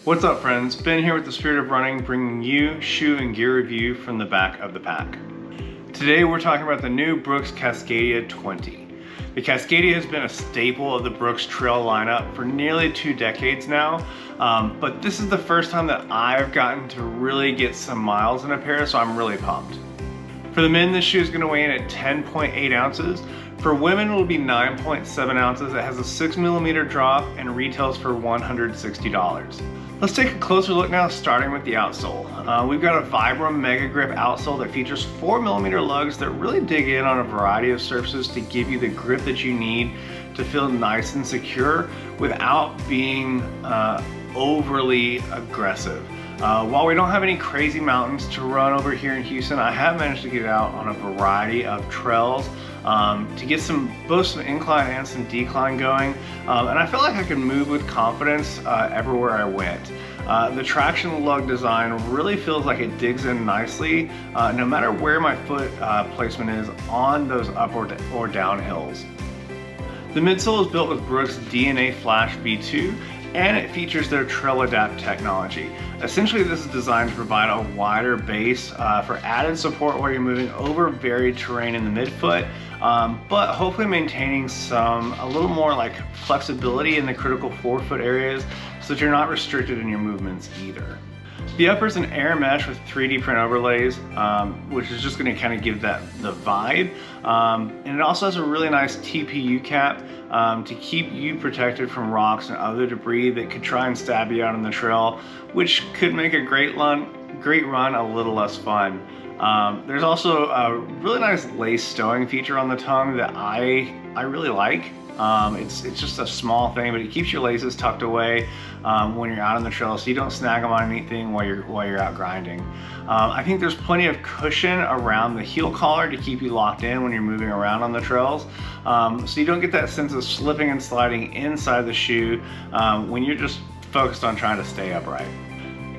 What's up, friends? Ben here with the Spirit of Running, bringing you shoe and gear review from the back of the pack. Today we're talking about the new Brooks Cascadia 20. The Cascadia has been a staple of the Brooks trail lineup for nearly 2 decades now, but this is the first time that I've gotten to really get some miles in a pair, so I'm really pumped. For the men, this shoe is going to weigh in at 10.8 ounces. For women, it will be 9.7 ounces. It has a 6mm drop and retails for $160. Let's take a closer look now, starting with the outsole. We've got a Vibram Megagrip outsole that features 4mm lugs that really dig in on a variety of surfaces to give you the grip that you need to feel nice and secure without being overly aggressive. While we don't have any crazy mountains to run over here in Houston, I have managed to get out on a variety of trails to get both some incline and some decline going, and I felt like I could move with confidence everywhere I went. The traction lug design really feels like it digs in nicely no matter where my foot placement is on those up or down hills. The midsole is built with Brooks DNA Flash V2, and it features their Trail Adapt technology. Essentially, this is designed to provide a wider base for added support while you're moving over varied terrain in the midfoot, but hopefully maintaining a little more like flexibility in the critical forefoot areas so that you're not restricted in your movements either. The upper is an air mesh with 3D print overlays, which is just going to kind of give that the vibe. And it also has a really nice TPU cap to keep you protected from rocks and other debris that could try and stab you out on the trail, which could make a great run a little less fun. There's also a really nice lace stowing feature on the tongue that I really like. It's just a small thing, but it keeps your laces tucked away when you're out on the trail, so you don't snag them on anything while you're out grinding. I think there's plenty of cushion around the heel collar to keep you locked in when you're moving around on the trails, so you don't get that sense of slipping and sliding inside the shoe when you're just focused on trying to stay upright.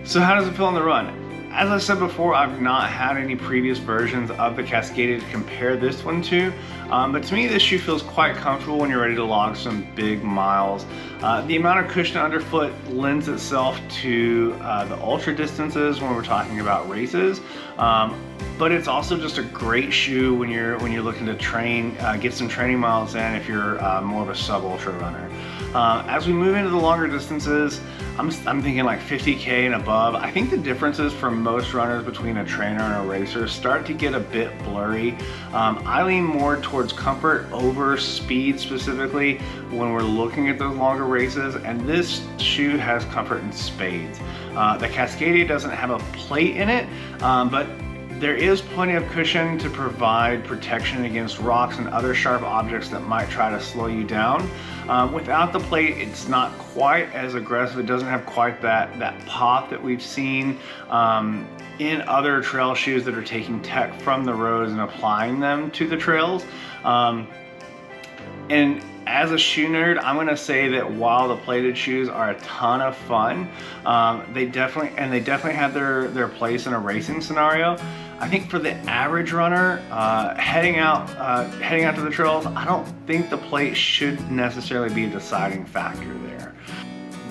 So how does it feel on the run? As I said before, I've not had any previous versions of the Cascadia to compare this one to, but to me this shoe feels quite comfortable when you're ready to log some big miles. The amount of cushion underfoot lends itself to the ultra distances when we're talking about races, but it's also just a great shoe when you're looking to train, get some training miles in if you're more of a sub-ultra runner. As we move into the longer distances, I'm thinking like 50K and above. I think the differences for most runners between a trainer and a racer start to get a bit blurry. I lean more towards comfort over speed specifically when we're looking at those longer races, and this shoe has comfort in spades. The Cascadia doesn't have a plate in it, but there is plenty of cushion to provide protection against rocks and other sharp objects that might try to slow you down. Without the plate, it's not quite as aggressive. It doesn't have quite that pop that we've seen in other trail shoes that are taking tech from the roads and applying them to the trails. And as a shoe nerd, I'm gonna say that while the plated shoes are a ton of fun, they definitely have their place in a racing scenario. I think for the average runner heading out to the trails, I don't think the plate should necessarily be a deciding factor there.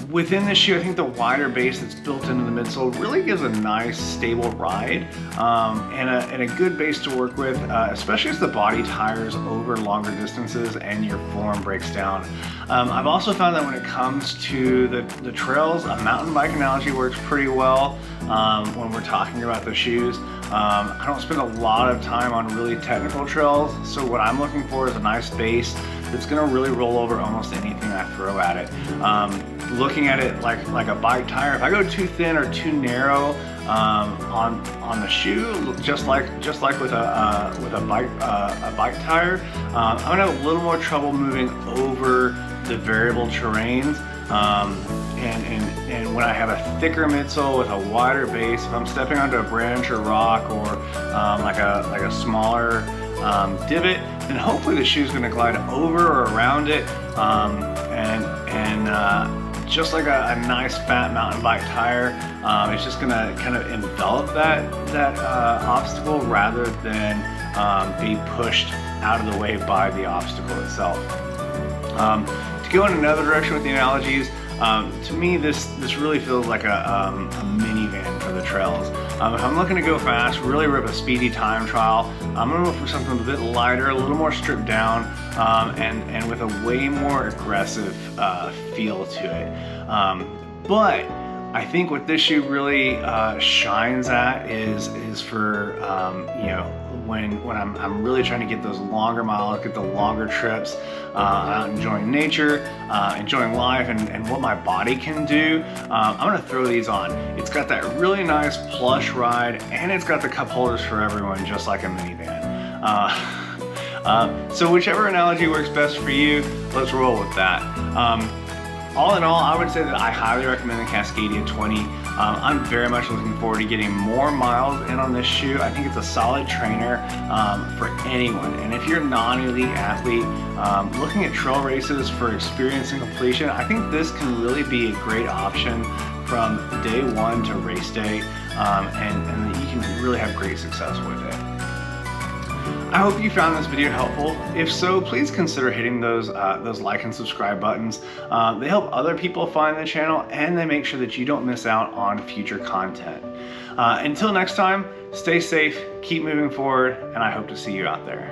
Within this shoe, I think the wider base that's built into the midsole really gives a nice, stable ride and a good base to work with, especially as the body tires over longer distances and your form breaks down. I've also found that when it comes to the trails, a mountain bike analogy works pretty well when we're talking about the shoes. I don't spend a lot of time on really technical trails, so what I'm looking for is a nice base that's gonna really roll over almost anything I throw at it. Looking at it like a bike tire, if I go too thin or too narrow on the shoe, just like with a bike tire, I'm gonna have a little more trouble moving over the variable terrains. And when I have a thicker midsole with a wider base, if I'm stepping onto a branch or rock or like a smaller divot, then hopefully the shoe's going to glide over or around it, and just like a nice fat mountain bike tire, it's just going to kind of envelop that obstacle rather than be pushed out of the way by the obstacle itself. To go in another direction with the analogies, To me, this really feels like a minivan for the trails. If I'm looking to go fast, really rip a speedy time trial, I'm gonna look for something a bit lighter, a little more stripped down, and with a way more aggressive feel to it. But I think what this shoe really shines at is for you know, when I'm really trying to get those longer miles, get the longer trips, out enjoying nature, enjoying life, and what my body can do. I'm gonna throw these on. It's got that really nice plush ride, and it's got the cup holders for everyone, just like a minivan. So whichever analogy works best for you, let's roll with that. All in all, I would say that I highly recommend the Cascadia 20. I'm very much looking forward to getting more miles in on this shoe. I think it's a solid trainer for anyone. And if you're a non-elite athlete looking at trail races for experience and completion, I think this can really be a great option from day one to race day, and that you can really have great success with it. I hope you found this video helpful. If so, please consider hitting those like and subscribe buttons. They help other people find the channel, and they make sure that you don't miss out on future content. Until next time, stay safe, keep moving forward, and I hope to see you out there.